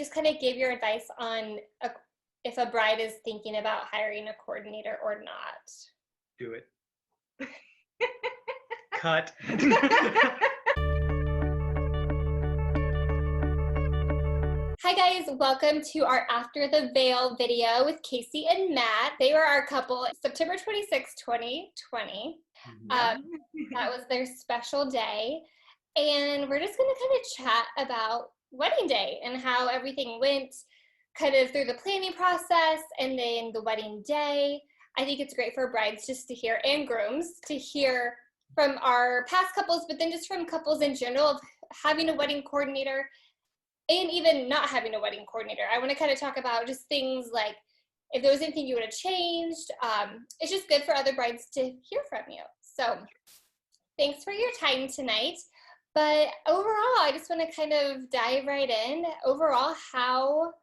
just kind of give your advice on if a bride is thinking about hiring a coordinator or not. Do it. Cut. Hi guys, welcome to our After the Veil video with Casey and Matt. They were our couple September 26, 2020. That was their special day. And we're just going to kind of chat about wedding day and how everything went kind of through the planning process and then the wedding day. I think it's great for brides just to hear, and grooms, to hear from our past couples, but then just from couples in general of having a wedding coordinator and even not having a wedding coordinator. I want to kind of talk about just things like if there was anything you would have changed. It's just good for other brides to hear from you. So thanks for your time tonight. But overall, I just want to kind of dive right in. Overall, how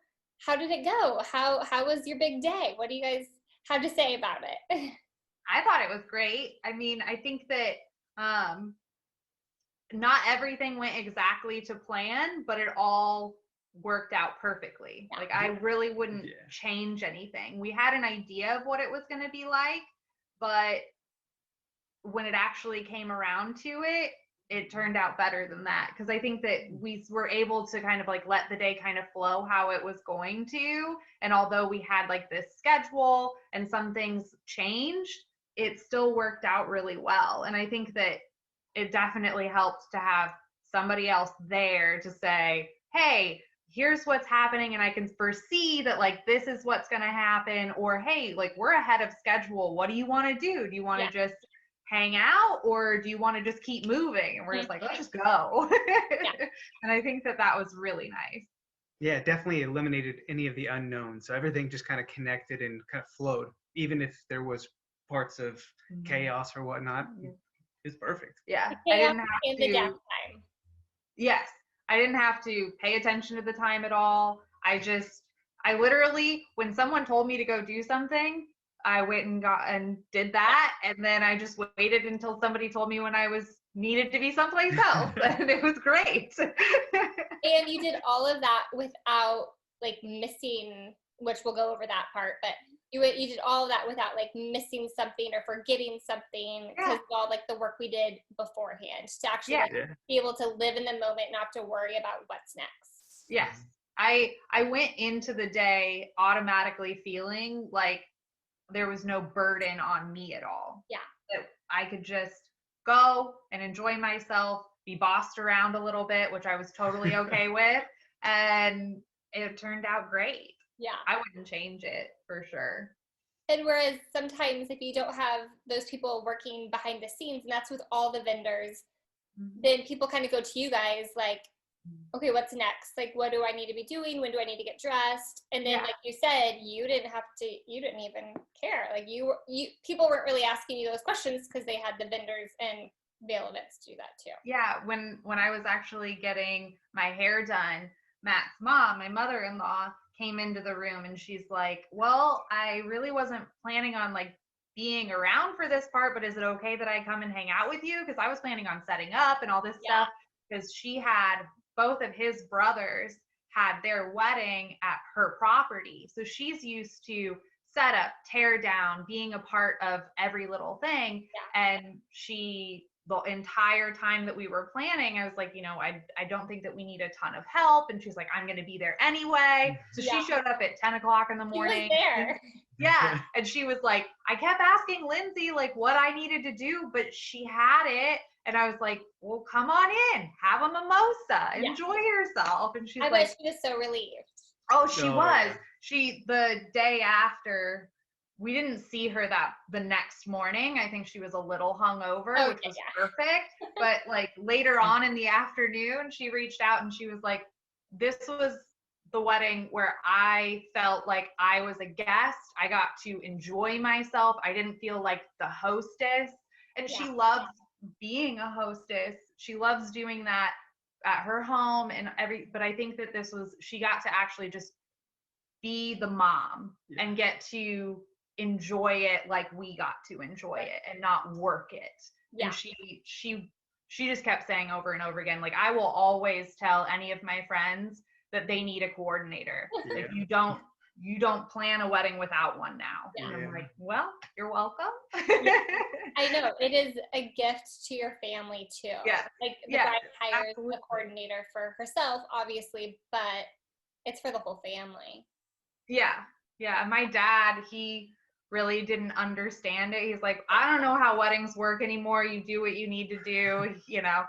did it go? How was your big day? What do you guys have to say about it? I thought it was great. I mean, I think that not everything went exactly to plan, but it all worked out perfectly. Yeah. Like, I really wouldn't change anything. We had an idea of what it was going to be like, but when it actually came around to it, it turned out better than that. Because I think that we were able to kind of like let the day kind of flow how it was going to. And although we had like this schedule and some things changed, it still worked out really well. And I think that it definitely helped to have somebody else there to say, hey, here's what's happening, and I can foresee that like this is what's going to happen, or hey, like we're ahead of schedule. What do you want to do? Do you want to just hang out, or do you want to just keep moving? And we're just like, let's just go. And I think that was really nice. Yeah, it definitely eliminated any of the unknowns. So everything just kind of connected and kind of flowed, even if there was parts of chaos or whatnot. It's perfect. Yeah. I didn't have to. The downtime. Yes. I didn't have to pay attention to the time at all. I literally, when someone told me to go do something, I went and did that. And then I just waited until somebody told me when I was needed to be someplace else. And it was great. And you did all of that without like missing, which we'll go over that part, but you did all of that without like missing something or forgetting something because of all like the work we did beforehand to actually be able to live in the moment, not have to worry about what's next. Yes. I went into the day automatically feeling like there was no burden on me at all. Yeah. That I could just go and enjoy myself, be bossed around a little bit, which I was totally okay with. And it turned out great. Yeah. I wouldn't change it for sure. And whereas sometimes if you don't have those people working behind the scenes, and that's with all the vendors, then people kind of go to you guys like, okay, what's next? Like, what do I need to be doing? When do I need to get dressed? And then like you said, you didn't even care. Like people weren't really asking you those questions because they had the vendors and Veil events to do that too. Yeah. When I was actually getting my hair done, Matt's mom, my mother-in-law, came into the room and she's like, well, I really wasn't planning on like being around for this part, but is it okay that I come and hang out with you? Because I was planning on setting up and all this stuff, because she had both of his brothers had their wedding at her property. So she's used to set up, tear down, being a part of every little thing. Yeah. And the entire time that we were planning, I was like, I don't think that we need a ton of help. And she's like, I'm going to be there anyway. So she showed up at 10 o'clock in the morning. She was there. Yeah. And she was like, I kept asking Lindsay like what I needed to do, but she had it. And I was like, well, come on in, have a mimosa, enjoy yourself. And she's I like, bet she was so relieved. Oh, she was. The day after, we didn't see her the next morning. I think she was a little hungover, which was perfect. But like later on in the afternoon, she reached out and she was like, this was the wedding where I felt like I was a guest. I got to enjoy myself. I didn't feel like the hostess. And she loves being a hostess. She loves doing that at her home but I think that she got to actually just be the mom and get to enjoy it like we got to enjoy it and not work it. Yeah. And she just kept saying over and over again, like, I will always tell any of my friends that they need a coordinator. Yeah. Like you don't plan a wedding without one now. Yeah. And I'm like, well, you're welcome. I know, it is a gift to your family too. Yeah. Like the Yeah, bride hires absolutely. a coordinator for herself, obviously, but it's for the whole family. Yeah. Yeah. My dad, he really didn't understand it. He's like, I don't know how weddings work anymore. You do what you need to do, you know.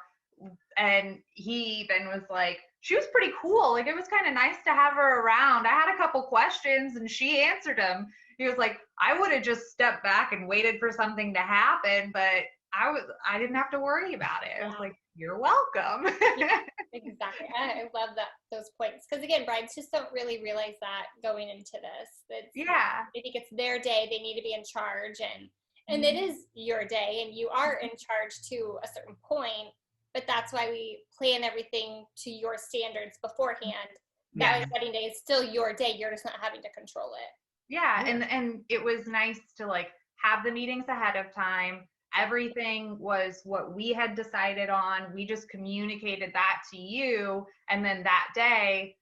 And he even was like, she was pretty cool. Like, it was kind of nice to have her around. I had a couple questions and she answered them. He was like, I would have just stepped back and waited for something to happen, but I didn't have to worry about it. I was like, you're welcome. Yeah, exactly. I love those points. Because again, brides just don't really realize that going into this. Yeah. I think it's their day. They need to be in charge, and it is your day, and you are in charge to a certain point. But that's why we plan everything to your standards beforehand. That wedding day is still your day. You're just not having to control it. Yeah, and it was nice to like have the meetings ahead of time. Everything was what we had decided on. We just communicated that to you, and then that day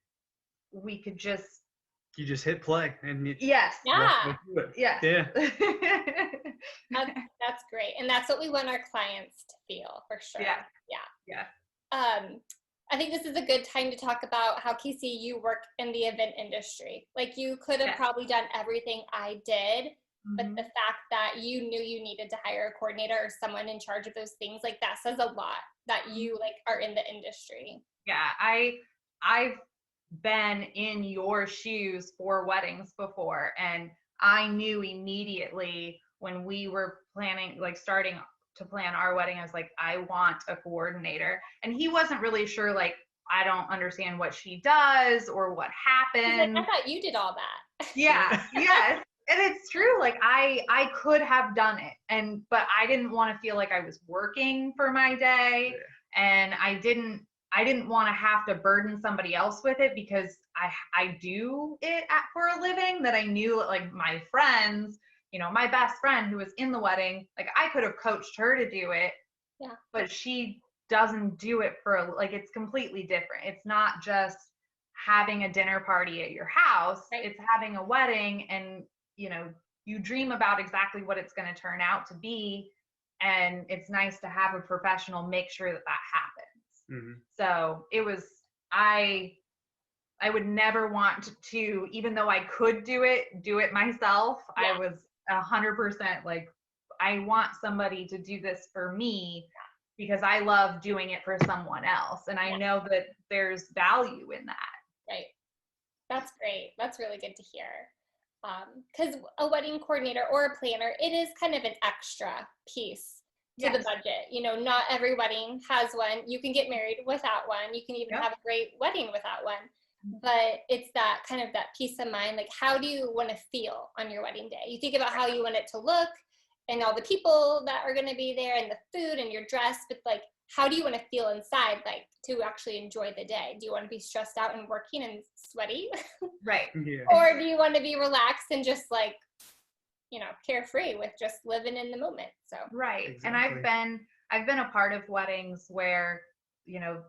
we could just you just hit play and yeah. Yeah. That's great, and that's what we want our clients to feel, for sure. Yeah. I think this is a good time to talk about how, Casey, you work in the event industry. Like, you could have probably done everything I did, but the fact that you knew you needed to hire a coordinator or someone in charge of those things, like, that says a lot that you like are in the industry. Yeah, I've been in your shoes for weddings before, and I knew immediately when we were planning, like starting to plan our wedding, I was like, I want a coordinator. And he wasn't really sure, like, I don't understand what she does or what happened. Like, I thought you did all that. Yeah, yes. And it's true, like I could have done it, but I didn't want to feel like I was working for my day, and I didn't want to have to burden somebody else with it, because I do it for a living, that I knew, like, my friends, you know, my best friend who was in the wedding, like, I could have coached her to do it, but she doesn't do it for, like, it's completely different. It's not just having a dinner party at your house, it's having a wedding, and, you know, you dream about exactly what it's going to turn out to be, and it's nice to have a professional make sure that happens. So it was, I would never want to, even though I could do it myself. I was 100% like, I want somebody to do this for me, because I love doing it for someone else. And I know that there's value in that. Right. That's great. That's really good to hear. Because a wedding coordinator or a planner, it is kind of an extra piece to the budget. You know, not every wedding has one. You can get married without one. You can even have a great wedding without one. But it's that kind of that peace of mind. Like, how do you want to feel on your wedding day? You think about how you want it to look and all the people that are going to be there and the food and your dress, but like, how do you want to feel inside, like, to actually enjoy the day? Do you want to be stressed out and working and sweaty? Right. Yeah. Or do you want to be relaxed and just, like, you know, carefree with just living in the moment? So right. Exactly. And I've been a part of weddings where, you know,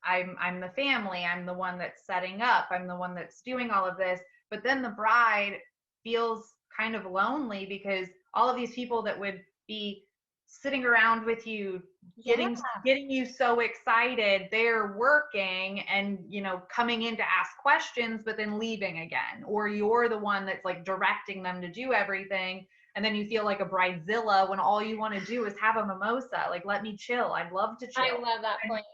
I'm the family, I'm the one that's setting up, I'm the one that's doing all of this, but then the bride feels kind of lonely, because all of these people that would be sitting around with you, getting you so excited, they're working and, you know, coming in to ask questions, but then leaving again. Or you're the one that's like directing them to do everything, and then you feel like a bridezilla when all you want to do is have a mimosa. Like, let me chill. I'd love to chill. I love that point.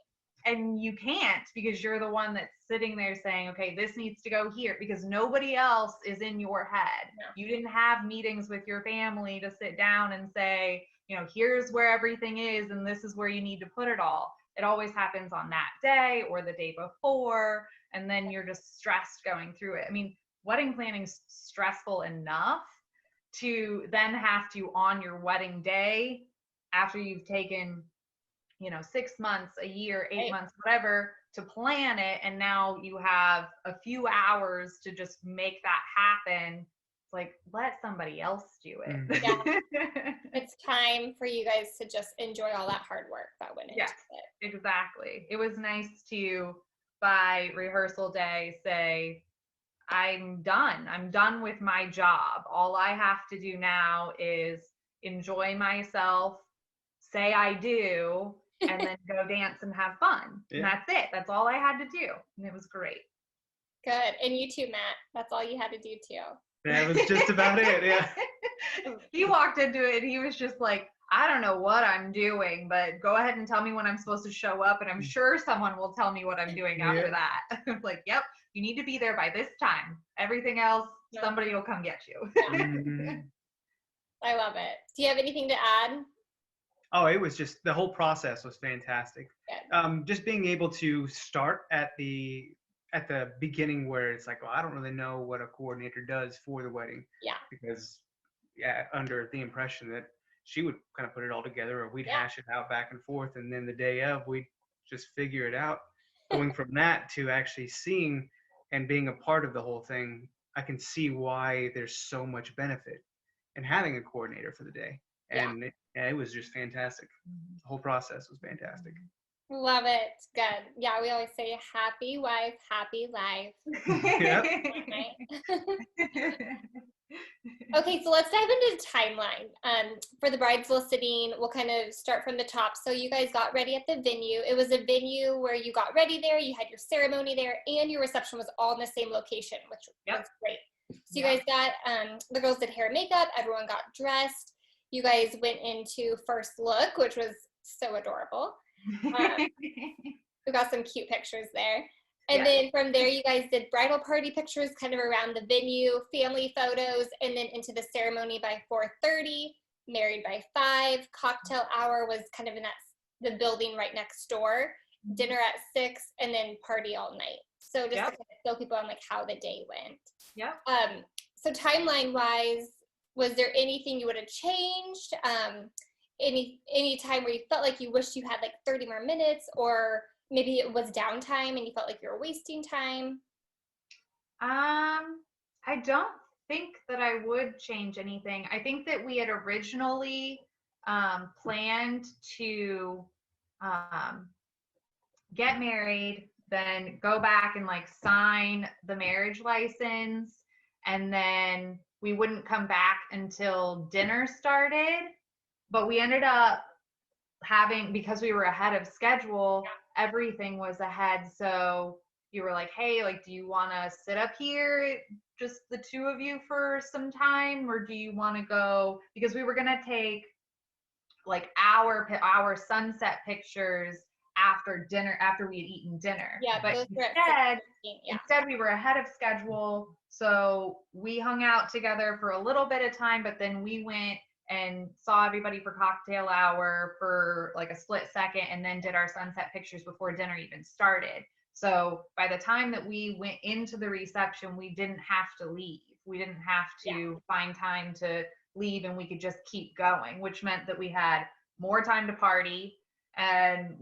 And you can't, because you're the one that's sitting there saying, okay, this needs to go here, because nobody else is in your head. You didn't have meetings with your family to sit down and say, you know, here's where everything is and this is where you need to put it all. It always happens on that day or the day before, and then you're just stressed going through it. I mean, wedding planning's stressful enough to then have to, on your wedding day, after you've taken, you know, 6 months, a year, 8 months, whatever, to plan it, and now you have a few hours to just make that happen. It's like, let somebody else do it. Yeah. It's time for you guys to just enjoy all that hard work that went into it. Exactly. It was nice to by rehearsal day say, I'm done. I'm done with my job. All I have to do now is enjoy myself, say I do, and then go dance and have fun. Yeah. And that's it. That's all I had to do. And it was great. Good. And you too, Matt. That's all you had to do too. That was just about it. Yeah. He walked into it and he was just like, I don't know what I'm doing, but go ahead and tell me when I'm supposed to show up, and I'm sure someone will tell me what I'm doing after that. I was like, yep, you need to be there by this time. Everything else, somebody will come get you. I love it. Do you have anything to add? Oh, it was just, the whole process was fantastic. Just being able to start at the beginning where it's like, well, I don't really know what a coordinator does for the wedding. Yeah. Because under the impression that she would kind of put it all together, or we'd hash it out back and forth, and then the day of we'd just figure it out. Going from that to actually seeing and being a part of the whole thing, I can see why there's so much benefit in having a coordinator for the day. And it was just fantastic. The whole process was fantastic. Love it. Good. Yeah, we always say happy wife, happy life. Okay, so let's dive into the timeline. For the brides listening, we'll kind of start from the top. So you guys got ready at the venue. It was a venue where you got ready there, you had your ceremony there, and your reception was all in the same location, which was great. So you guys got, the girls did hair and makeup, everyone got dressed. You guys went into first look, which was so adorable. We got some cute pictures there. And then from there, you guys did bridal party pictures kind of around the venue, family photos, and then into the ceremony by 4:30, married by 5. Cocktail hour was kind of in the building right next door. Dinner at 6, and then party all night. So just to kind of fill people on like how the day went. Yeah. So timeline-wise, was there anything you would have changed? Any time where you felt like you wished you had like 30 more minutes, or maybe it was downtime and you felt like you were wasting time? I don't think that I would change anything. I think that we had originally planned to get married, then go back and like sign the marriage license, and then we wouldn't come back until dinner started. But we ended up having, because we were ahead of schedule, everything was ahead. So you were like, hey, like, do you want to sit up here, just the two of you for some time? Or do you want to go, because we were going to take like our sunset pictures after dinner, after we had eaten dinner. Yeah, but instead we were ahead of schedule. So we hung out together for a little bit of time, but then we went and saw everybody for cocktail hour for like a split second, and then did our sunset pictures before dinner even started. So by the time that we went into the reception, we didn't have to leave. We didn't have to find time to leave, and we could just keep going, which meant that we had more time to party, and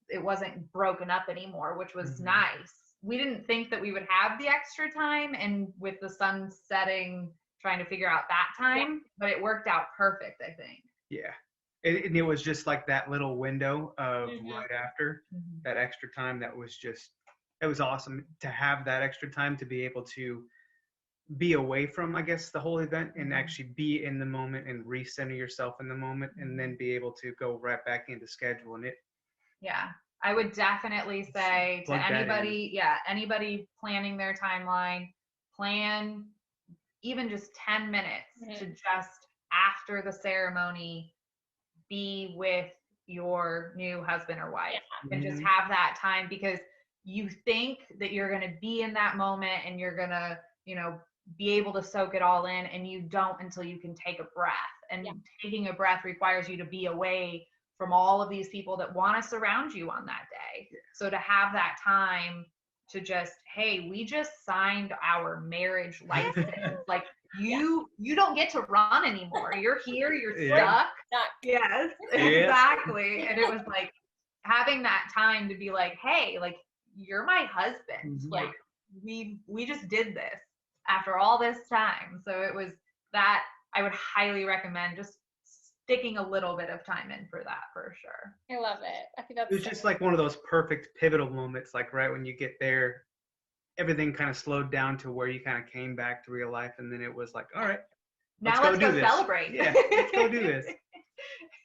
it wasn't broken up anymore, which was nice. We didn't think that we would have the extra time, and with the sun setting, trying to figure out that time, but it worked out perfect, I think. Yeah. And it was just like that little window of right after that extra time. It was awesome to have that extra time to be able to be away from, I guess, the whole event, and actually be in the moment and recenter yourself in the moment, and then be able to go right back into schedule. And I would definitely say to anybody planning their timeline, plan even just 10 minutes to just after the ceremony be with your new husband or wife and just have that time, because you think that you're going to be in that moment and you're going to, be able to soak it all in, and you don't until you can take a breath. And taking a breath requires you to be away from all of these people that want to surround you on that day. So to have that time to just, hey, we just signed our marriage license. Like you don't get to run anymore. You're here, you're stuck. Yes, exactly. And it was like having that time to be like, hey, like you're my husband. Like we just did this after all this time. So it was that I would highly recommend just sticking a little bit of time in for that for sure. I love it. I think that's it was just like one of those perfect pivotal moments, like right when you get there, everything kind of slowed down to where you kind of came back to real life, and then it was like, all right, now let's go do this. Celebrate. Yeah, let's go do this.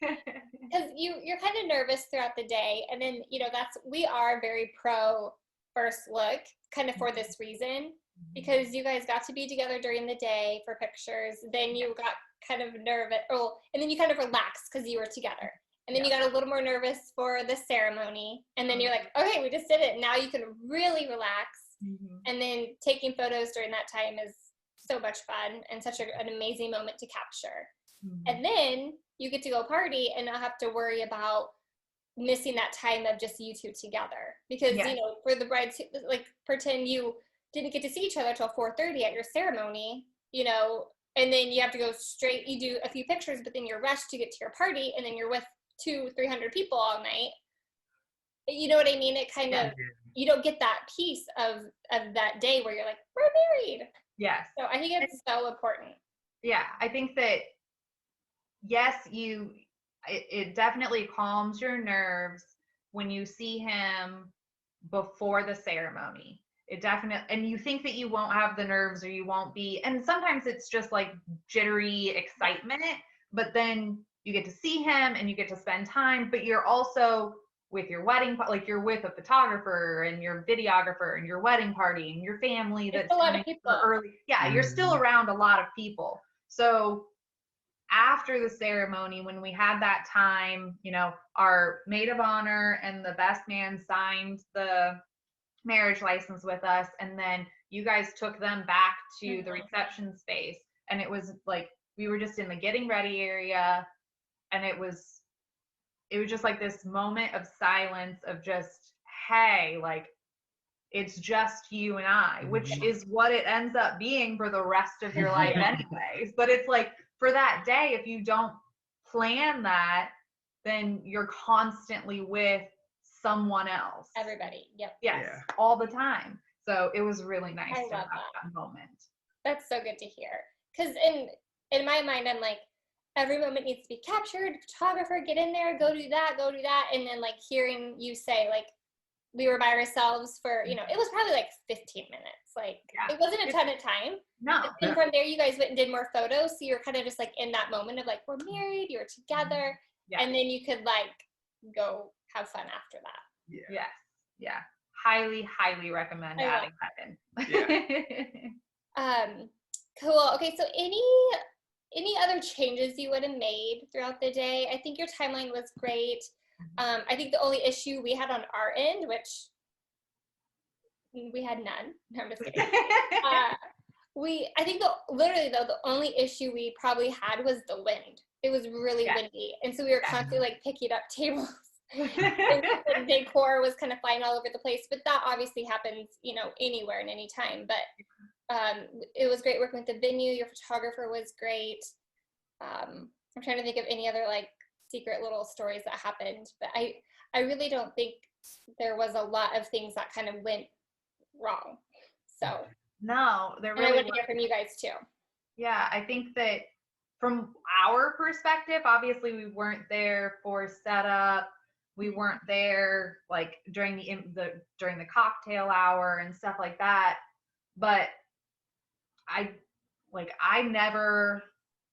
Because you're kind of nervous throughout the day, and then we are very pro first look, kind of for this reason, because you guys got to be together during the day for pictures. Then you got kind of nervous, and then you kind of relaxed because you were together. And then you got a little more nervous for the ceremony. And then you're like, okay, we just did it. Now you can really relax. Mm-hmm. And then taking photos during that time is so much fun and such an amazing moment to capture. Mm-hmm. And then you get to go party and not have to worry about missing that time of just you two together. Because, for the brides, like, pretend you didn't get to see each other till 4:30 at your ceremony, and then you have to go straight, you do a few pictures, but then you're rushed to get to your party, and then you're with 200-300 people all night. You know what I mean? It kind of, you don't get that piece of that day where you're like, we're married. Yes. So I think it's so important. Yeah, I think that, yes, it definitely calms your nerves when you see him before the ceremony. It definitely, and you think that you won't have the nerves or you won't be, and sometimes it's just like jittery excitement, but then you get to see him and you get to spend time, but you're also with your wedding, like you're with a photographer and your videographer and your wedding party and your family that's a lot of people early. Yeah, you're still around a lot of people. So after the ceremony, when we had that time, our maid of honor and the best man signed the marriage license with us, and then you guys took them back to the reception space, and it was like we were just in the getting ready area, and it was just like this moment of silence of just, hey, like, it's just you and I, which is what it ends up being for the rest of your life anyways. But it's like, for that day, if you don't plan that, then you're constantly with someone else. Everybody. Yep. Yes. Yeah. All the time. So it was really nice to have that moment. That's so good to hear. Because in my mind, I'm like, every moment needs to be captured. Photographer, get in there, go do that. And then like hearing you say, like, we were by ourselves for, it was probably like 15 minutes. Like, it wasn't a ton of time. No. And from there, you guys went and did more photos. So you're kind of just like in that moment of like, we're married, you're together. Yeah. And then you could like go have fun after that. Yeah. Yes. Yeah. Highly, highly recommend adding that in. Yeah. Cool. Okay. So any other changes you would have made throughout the day? I think your timeline was great. I think the only issue we had on our end, which we had none. No, I'm just kidding. I think the only issue we probably had was the wind. It was really windy. And so we were constantly like picking up tables. The decor was kind of flying all over the place, but that obviously happens, anywhere and anytime. But it was great working with the venue. Your photographer was great. I'm trying to think of any other like secret little stories that happened, but I really don't think there was a lot of things that kind of went wrong. So no, there really. And I want to hear from you guys too. Yeah, I think that from our perspective, obviously we weren't there for setup. We weren't there like during the cocktail hour and stuff like that. But I never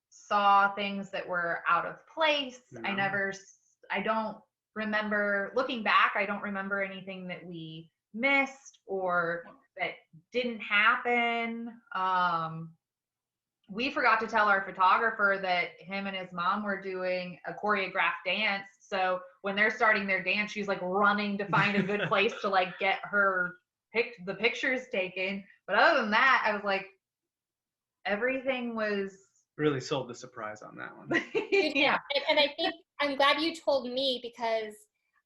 saw things that were out of place. No. I don't remember, looking back, I don't remember anything that we missed or that didn't happen. We forgot to tell our photographer that him and his mom were doing a choreographed dance. So when they're starting their dance, she's like running to find a good place to like get the pictures taken. But other than that, I was like, everything was really sold the surprise on that one. Yeah. And I think I'm glad you told me, because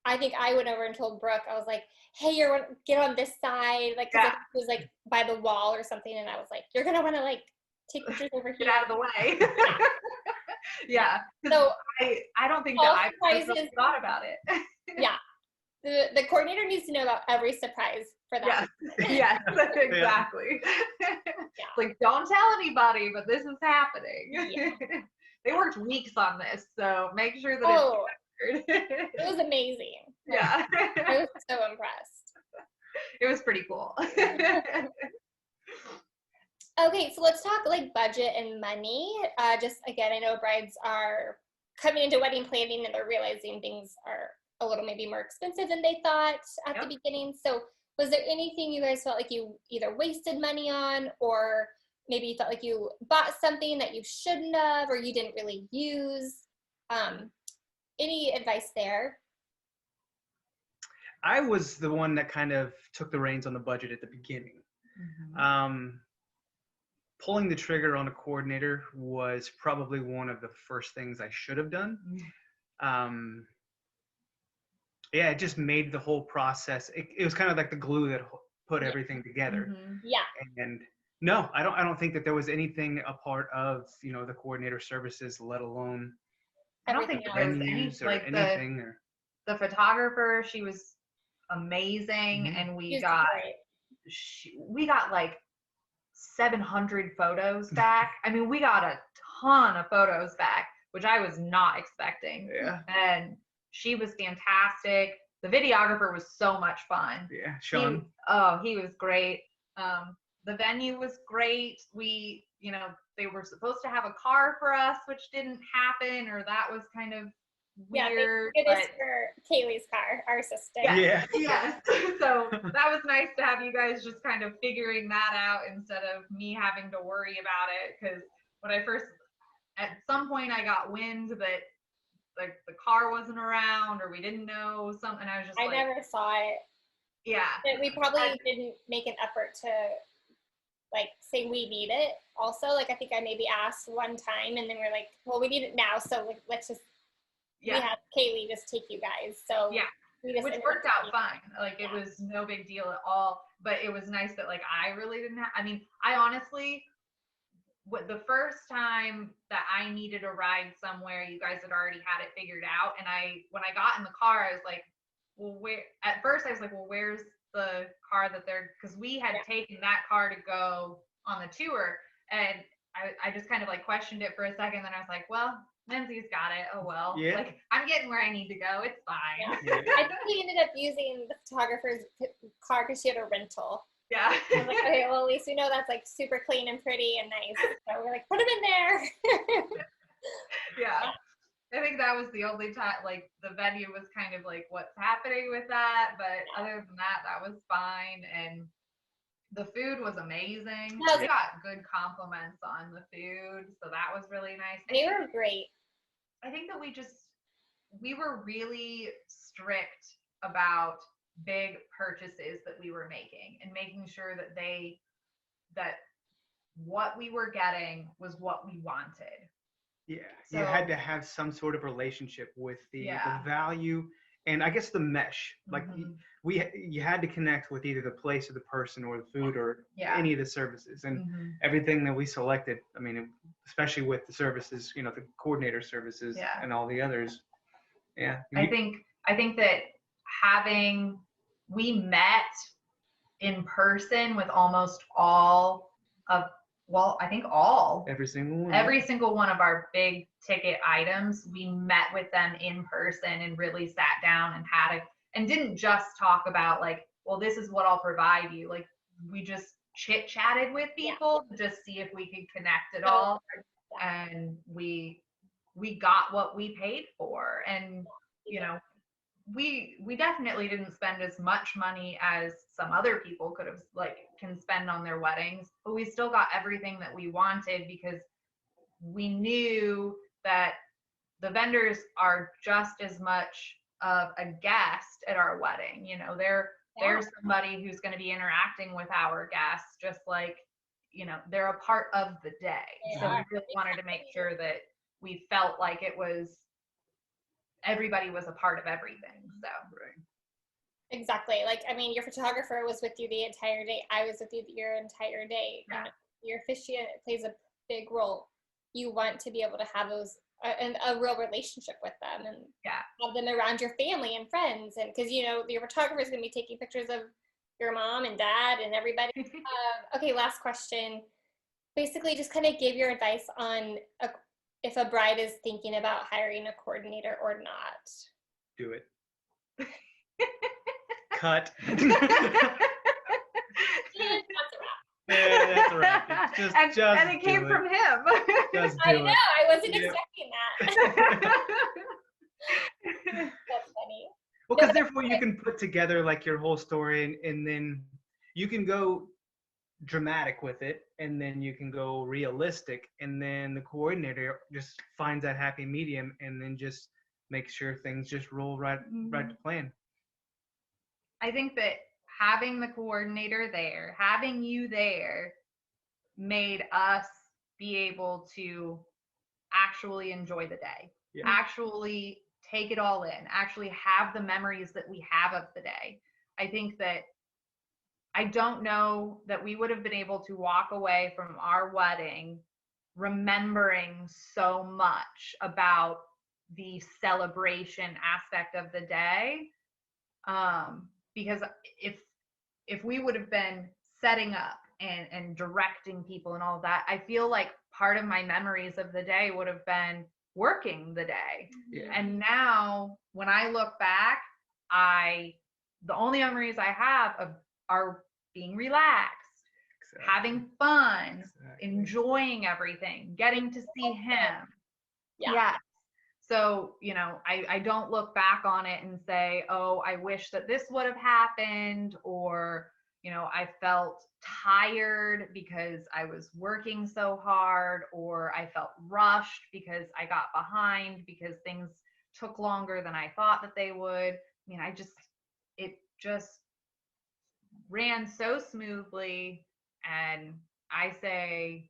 I think I went over and told Brooke, I was like, hey, get on this side. Like, cause it was like by the wall or something. And I was like, you're going to want to like take pictures over here. Get out of the way. Yeah. So I don't think that I really thought about it. Yeah. The coordinator needs to know about every surprise for that. Yes, exactly. Yeah. Like, don't tell anybody, but this is happening. Yeah. They worked weeks on this, so make sure that it was amazing. Yeah. I was so impressed. It was pretty cool. Okay, so let's talk like budget and money. Just again, I know brides are coming into wedding planning and they're realizing things are a little maybe more expensive than they thought at the beginning. So was there anything you guys felt like you either wasted money on, or maybe you felt like you bought something that you shouldn't have, or you didn't really use? Any advice there? I was the one that kind of took the reins on the budget at the beginning. Pulling the trigger on a coordinator was probably one of the first things I should have done. Yeah, it just made the whole process. It was kind of like the glue that put everything together. Yeah. And no, I don't think that there was anything a part of the coordinator services, let alone I don't think there was anything. The photographer, she was amazing, and we got like 700 photos back. I mean, we got a ton of photos back, which I was not expecting. Yeah. And she was fantastic. The videographer was so much fun. Yeah, Sean. He was great. The venue was great. We, they were supposed to have a car for us, which didn't happen, or that was kind of weird. Yeah, it is for Kaylee's car, our assistant. Yeah. Yes. So that was nice to have you guys just kind of figuring that out instead of me having to worry about it. Because when at some point I got wind that like the car wasn't around or we didn't know something. I was just I never saw it. Yeah. But we probably didn't make an effort to like say we need it also. Like I think I maybe asked one time and then we're like, well, we need it now, so like, let's just we have Kaylee just take you guys. So which worked out fine. Like it was no big deal at all. But it was nice that like I really didn't have, I mean, I honestly, the first time that I needed a ride somewhere, you guys had already had it figured out. And when I got in the car, I was like, well, at first I was like, well, where's the car that because we had taken that car to go on the tour. And I just kind of like questioned it for a second. Then I was like, well, Lindsay's got it. Oh, well. Yeah. Like, I'm getting where I need to go. It's fine. Yeah. I think we ended up using the photographer's car because she had a rental. Yeah. I was like, okay, well, at least we know that's like super clean and pretty and nice. So we're like, put them in there. Yeah. I think that was the only time, like, the venue was kind of like, what's happening with that? But other than that was fine. And the food was amazing. We got good compliments on the food, so that was really nice. They were great. I think that we were really strict about big purchases that we were making and making sure that what we were getting was what we wanted. Yeah, so, you had to have some sort of relationship with the value and I guess the mesh. Like you had to connect with either the place or the person or the food or any of the services. And everything that we selected, I mean, especially with the services, the coordinator services and all the others. Yeah. I think that we met in person with almost all of, well, I think every single one of our big ticket items, we met with them in person and really sat down and didn't just talk about like, well, this is what I'll provide you. Like we just chit chatted with people to just see if we could connect at all. And we got what we paid for. And, we definitely didn't spend as much money as some other people can spend on their weddings, but we still got everything that we wanted because we knew that the vendors are just as much of a guest at our wedding. They're somebody who's going to be interacting with our guests, just like, they're a part of the day. So we really wanted to make sure that we felt like everybody was a part of everything. So exactly. Like, I mean, your photographer was with you the entire day. I was with you your entire day. Yeah. Your officiant plays a big role. You want to be able to have those a real relationship with them and have them around your family and friends. And because your photographer is going to be taking pictures of your mom and dad and everybody. Okay, last question. Basically, just kind of give your advice on if a bride is thinking about hiring a coordinator or not. Do it. Cut. That's a wrap. Yeah, that's a wrap. And it came from him. Just I do know. it. I wasn't expecting that. That's funny. Well, because therefore you can put together like your whole story, and then you can go dramatic with it, and then you can go realistic, and then the coordinator just finds that happy medium, and then just makes sure things just roll right to plan. I think that having the coordinator there, having you there, made us be able to actually enjoy the day, actually take it all in, actually have the memories that we have of the day. I think that I don't know that we would have been able to walk away from our wedding remembering so much about the celebration aspect of the day. Because if we would have been setting up and directing people and all that, I feel like part of my memories of the day would have been working the day. Yeah. And now when I look back, the only memories I have are being relaxed, having fun, enjoying everything, getting to see him. Yeah. So, I don't look back on it and say, oh, I wish that this would have happened, or, I felt tired because I was working so hard, or I felt rushed because I got behind because things took longer than I thought that they would. It just ran so smoothly, and I say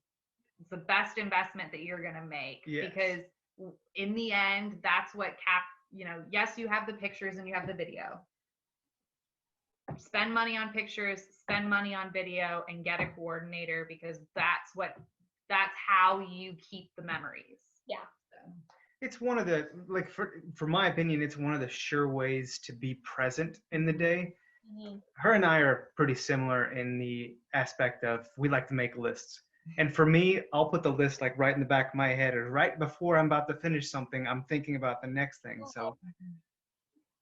it's the best investment that you're going to make. Yes. Because in the end, that's what yes, you have the pictures and you have the video. Spend money on pictures, spend money on video, and get a coordinator, because that's how you keep the memories. Yeah. So. It's one of the, like, for my opinion, it's one of the sure ways to be present in the day. Mm-hmm. Her and I are pretty similar in the aspect of we like to make lists. And for me, I'll put the list like right in the back of my head, or right before I'm about to finish something, I'm thinking about the next thing. So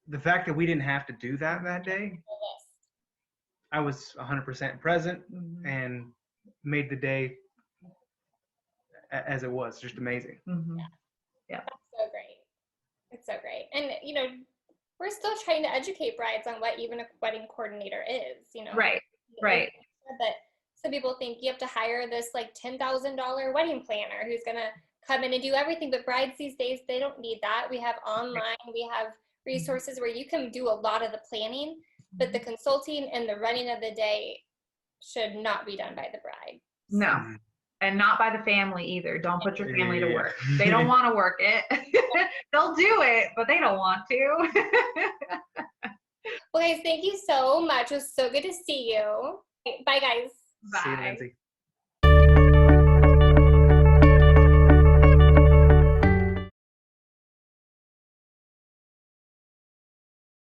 the fact that we didn't have to do that day, I was 100% present and made the day as it was, just amazing. Mm-hmm. Yeah. That's so great. It's so great. And, we're still trying to educate brides on what even a wedding coordinator is, Right. Right. But some people think you have to hire this like $10,000 wedding planner who's going to come in and do everything. But brides these days, they don't need that. We have online, we have resources where you can do a lot of the planning, but the consulting and the running of the day should not be done by the bride. No. And not by the family either. Don't put your family to work. They don't want to work it. They'll do it, but they don't want to. Well, guys, thank you so much. It was so good to see you. Bye, guys. Bye. See you, Lindsay.